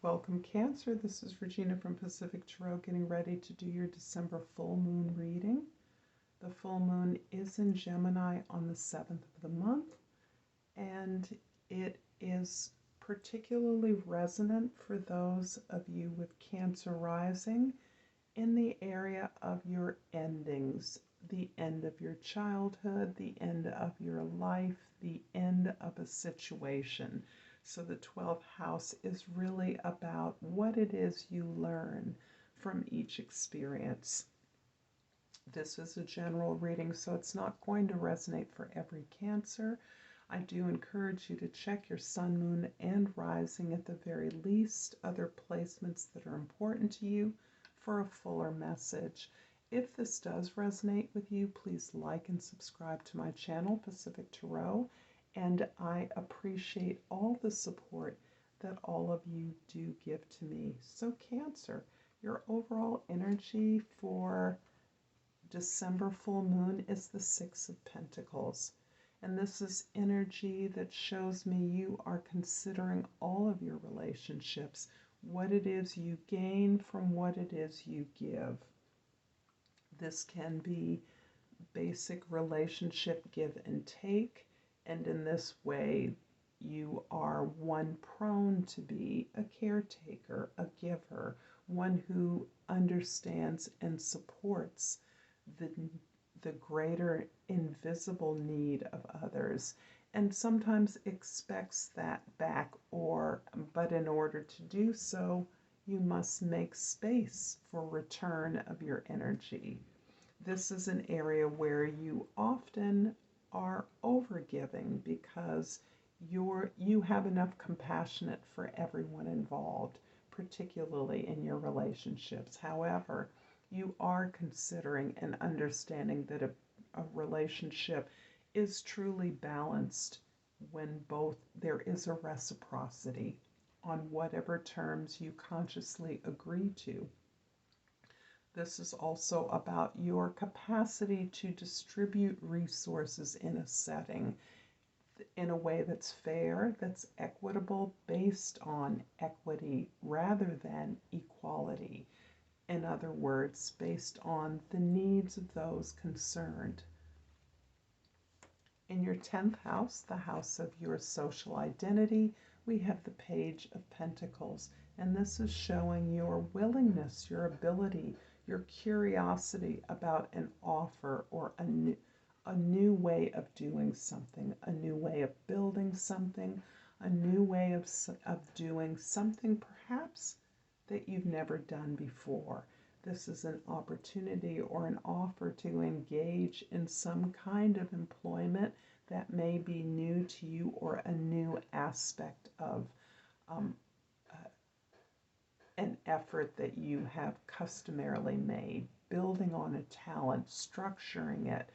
Welcome, Cancer. This is Regina from Pacific Tarot getting ready to do your December full moon reading. The full moon is in Gemini on the 7th of the month, and it is particularly resonant for those of you with Cancer rising in the area of your endings, the end of your childhood, the end of your life, the end of a situation. So the 12th house is really about what it is you learn from each experience. This is a general reading, so it's not going to resonate for every Cancer. I do encourage you to check your sun, moon, and rising at the very least, other placements that are important to you for a fuller message. If this does resonate with you, please like and subscribe to my channel, Pacific Tarot, and I appreciate all the support that all of you do give to me. So Cancer, your overall energy for December full moon is the Six of Pentacles. And this is energy that shows me you are considering all of your relationships, what it is you gain from what it is you give. This can be basic relationship give and take, and in this way you are one prone to be a caretaker, a giver, one who understands and supports the greater invisible need of others, and sometimes expects that back, but in order to do so, you must make space for return of your energy. This is an area where you often are overgiving because you have enough compassion for everyone involved, particularly in your relationships. However, you are considering and understanding that a relationship is truly balanced when both there is a reciprocity on whatever terms you consciously agree to. This is also about your capacity to distribute resources in a setting in a way that's fair, that's equitable, based on equity rather than equality. In other words, based on the needs of those concerned. In your 10th house, the house of your social identity, we have the Page of Pentacles. And this is showing your willingness, your ability, your curiosity about an offer or a new way of doing something, a new way of building something, a new way of doing something perhaps that you've never done before. This is an opportunity or an offer to engage in some kind of employment that may be new to you, or a new aspect of an effort that you have customarily made, building on a talent, structuring it,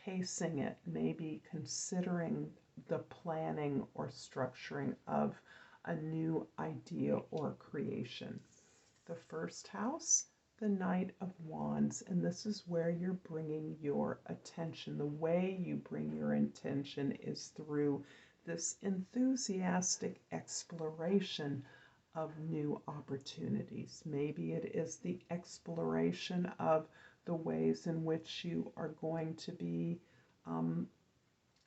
pacing it, maybe considering the planning or structuring of a new idea or creation. The first house, the Knight of Wands, and this is where you're bringing your attention. The way you bring your attention is through this enthusiastic exploration of new opportunities. Maybe it is the exploration of the ways in which you are going to be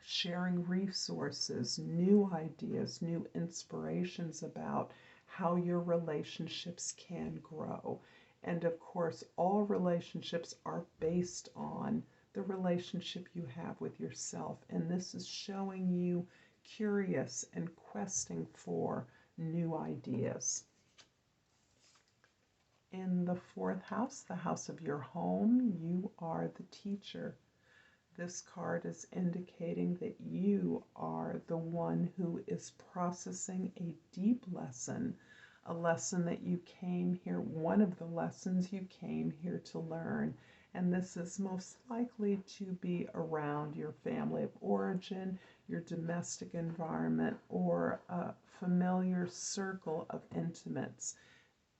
sharing resources, new ideas, new inspirations about how your relationships can grow. And of course, all relationships are based on the relationship you have with yourself. And this is showing you curious and questing for new ideas. In the 4th house, the house of your home, you are the teacher. This card is indicating that you are the one who is processing a deep lesson, a lesson that you came here, one of the lessons you came here to learn. And this is most likely to be around your family of origin, your domestic environment, or a familiar circle of intimates.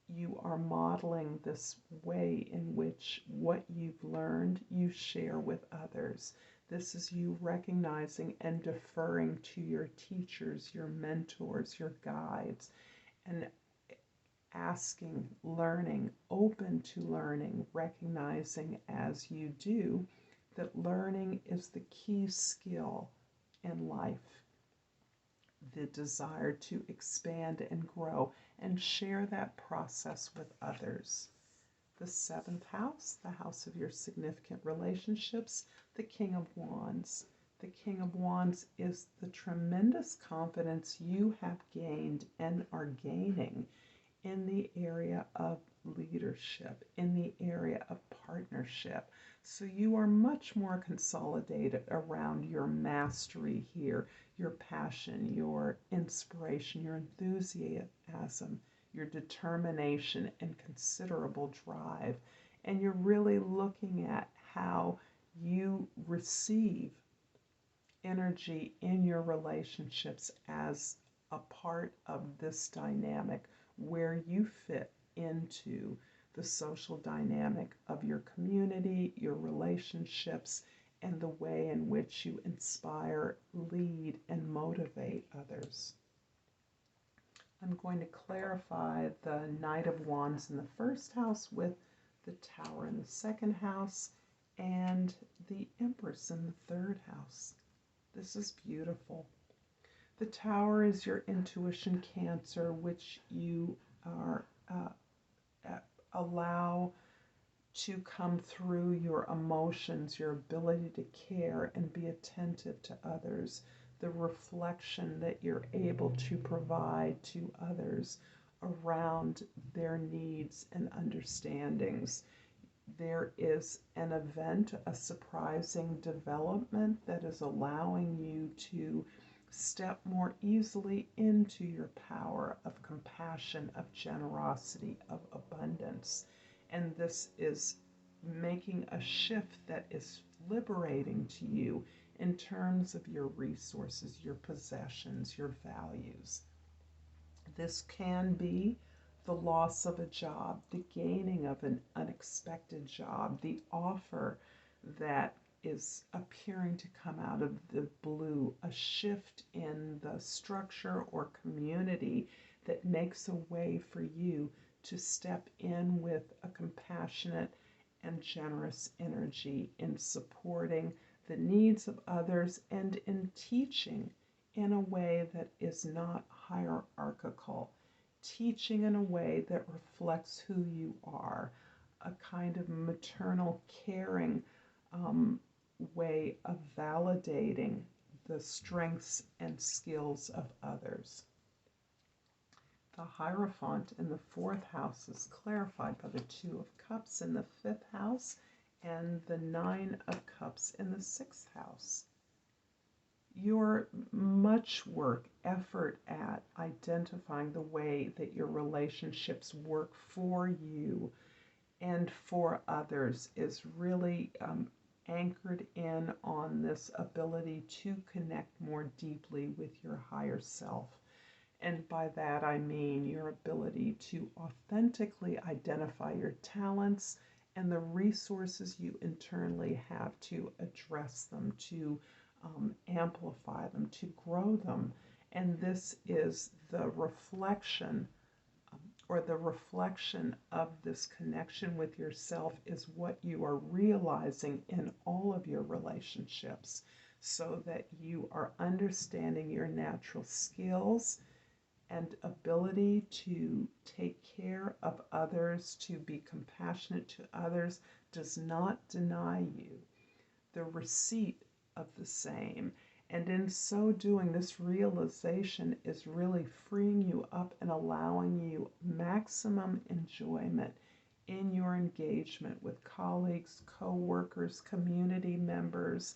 You are modeling this way in which what you've learned you share with others. This is you recognizing and deferring to your teachers, your mentors, your guides. And asking, learning, open to learning, recognizing as you do that learning is the key skill in life. The desire to expand and grow and share that process with others. The seventh house, the house of your significant relationships, the King of Wands. The King of Wands is the tremendous confidence you have gained and are gaining in the area of leadership, in the area of partnership. So you are much more consolidated around your mastery here, your passion, your inspiration, your enthusiasm, your determination, and considerable drive. And you're really looking at how you receive energy in your relationships as a part of this dynamic where you fit into the social dynamic of your community, your relationships, and the way in which you inspire, lead, and motivate others. I'm going to clarify the Knight of Wands in the first house with the Tower in the second house and the Empress in the third house. This is beautiful. The Tower is your intuition Cancer, which you are allow to come through your emotions, your ability to care and be attentive to others, the reflection that you're able to provide to others around their needs and understandings. There is an event, a surprising development that is allowing you to step more easily into your power of compassion, of generosity, of abundance. And this is making a shift that is liberating to you in terms of your resources, your possessions, your values. This can be the loss of a job, the gaining of an unexpected job, the offer that is appearing to come out of the blue, a shift in the structure or community that makes a way for you to step in with a compassionate and generous energy in supporting the needs of others and in teaching in a way that is not hierarchical, teaching in a way that reflects who you are, a kind of maternal caring way of validating the strengths and skills of others. The Hierophant in the fourth house is clarified by the Two of Cups in the fifth house and the Nine of Cups in the sixth house. Your much work, effort at identifying the way that your relationships work for you and for others is really anchored in on this ability to connect more deeply with your higher self. And by that I mean your ability to authentically identify your talents and the resources you internally have to address them, to amplify them, to grow them. And this is the reflection of this connection with yourself is what you are realizing in all of your relationships, so that you are understanding your natural skills and ability to take care of others, to be compassionate to others, does not deny you the receipt of the same. And in so doing, this realization is really freeing you up and allowing you maximum enjoyment in your engagement with colleagues, co-workers, community members,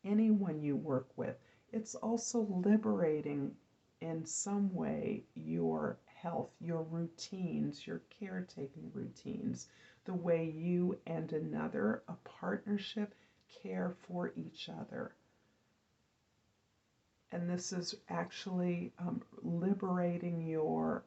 anyone you work with. It's also liberating in some way your health, your routines, your caretaking routines, the way you and another, a partnership, care for each other. And this is actually liberating your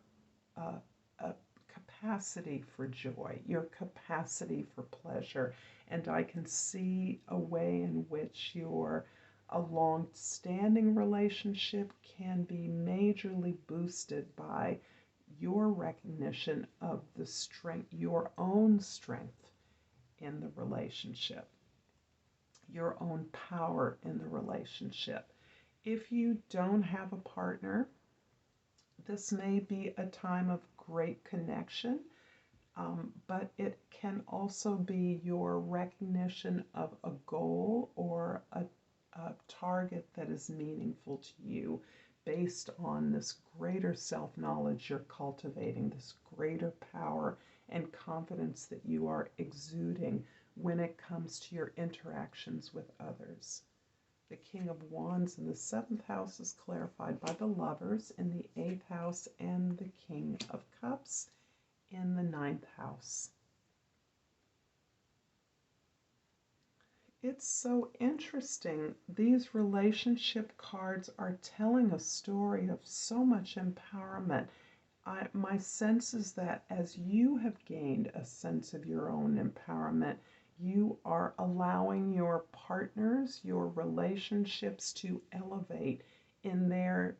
capacity for joy, your capacity for pleasure. And I can see a way in which a long-standing relationship can be majorly boosted by your recognition of the strength, your own strength in the relationship, your own power in the relationship. If you don't have a partner, this may be a time of great connection, but it can also be your recognition of a goal or a target that is meaningful to you based on this greater self-knowledge you're cultivating, this greater power and confidence that you are exuding when it comes to your interactions with others. The King of Wands in the 7th house is clarified by the Lovers in the 8th house and the King of Cups in the 9th house. It's so interesting. These relationship cards are telling a story of so much empowerment. My sense is that as you have gained a sense of your own empowerment, you are allowing your partners, your relationships to elevate in their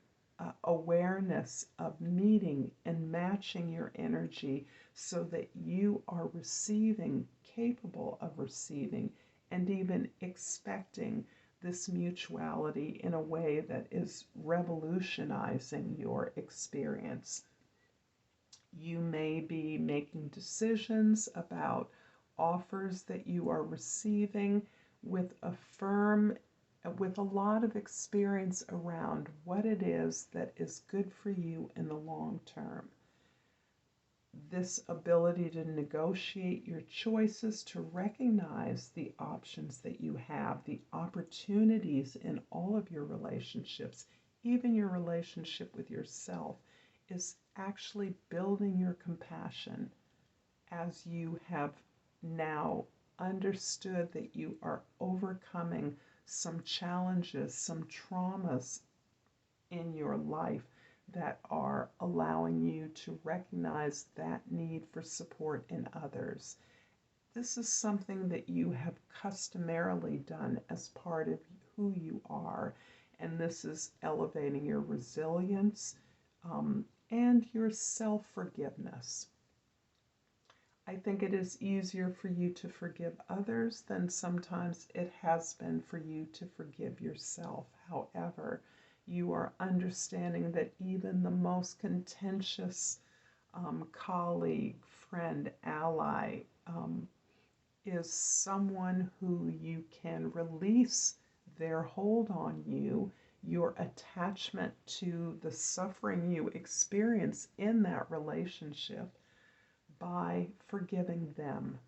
awareness of meeting and matching your energy so that you are receiving, capable of receiving, and even expecting this mutuality in a way that is revolutionizing your experience. You may be making decisions about offers that you are receiving with a lot of experience around what it is that is good for you in the long term. This ability to negotiate your choices, to recognize the options that you have, the opportunities in all of your relationships, even your relationship with yourself, is actually building your compassion as you have now understood that you are overcoming some challenges, some traumas in your life that are allowing you to recognize that need for support in others. This is something that you have customarily done as part of who you are, and this is elevating your resilience and your self-forgiveness. I think it is easier for you to forgive others than sometimes it has been for you to forgive yourself. However, you are understanding that even the most contentious colleague, friend, ally is someone who you can release their hold on you, your attachment to the suffering you experience in that relationship, by forgiving them,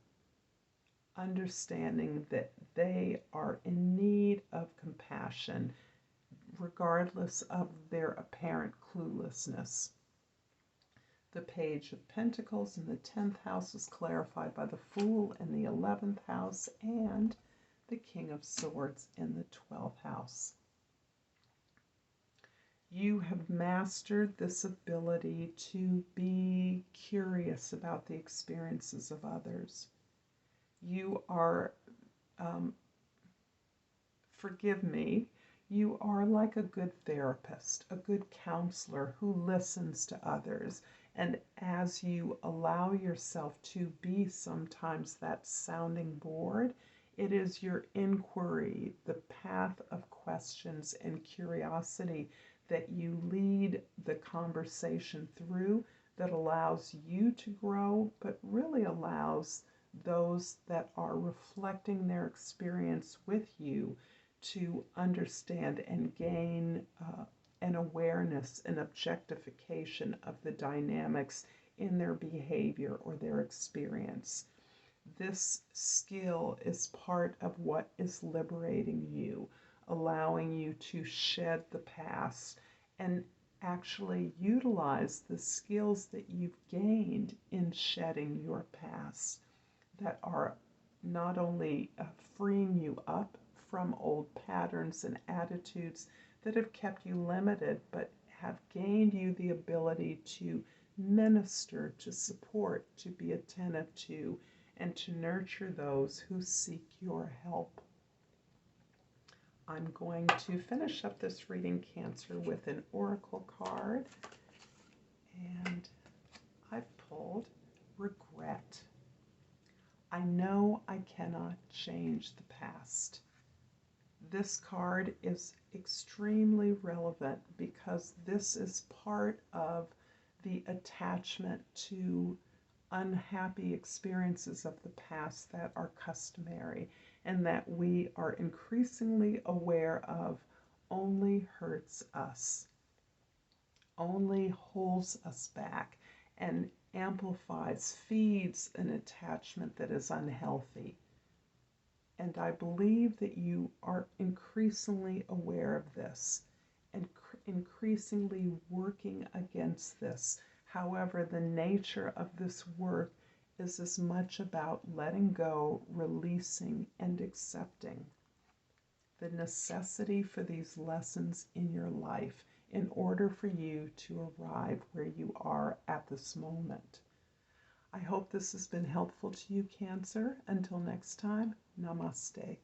understanding that they are in need of compassion, regardless of their apparent cluelessness. The Page of Pentacles in the 10th house is clarified by the Fool in the 11th house and the King of Swords in the 12th house. You have mastered this ability to be curious about the experiences of others. You are, forgive me, you are like a good therapist, a good counselor who listens to others. And as you allow yourself to be sometimes that sounding board, it is your inquiry, the path of questions and curiosity that you lead the conversation through that allows you to grow, but really allows those that are reflecting their experience with you to understand and gain an awareness, an objectification of the dynamics in their behavior or their experience. This skill is part of what is liberating you, allowing you to shed the past and actually utilize the skills that you've gained in shedding your past that are not only freeing you up from old patterns and attitudes that have kept you limited, but have gained you the ability to minister, to support, to be attentive to, and to nurture those who seek your help. I'm going to finish up this reading, Cancer, with an oracle card. And I cannot change the past. This card is extremely relevant because this is part of the attachment to unhappy experiences of the past that are customary and that we are increasingly aware of only hurts us, only holds us back, and amplifies, feeds an attachment that is unhealthy. And I believe that you are increasingly aware of this and increasingly working against this. However, the nature of this work is as much about letting go, releasing, and accepting the necessity for these lessons in your life in order for you to arrive where you are at this moment. I hope this has been helpful to you, Cancer. Until next time, Namaste.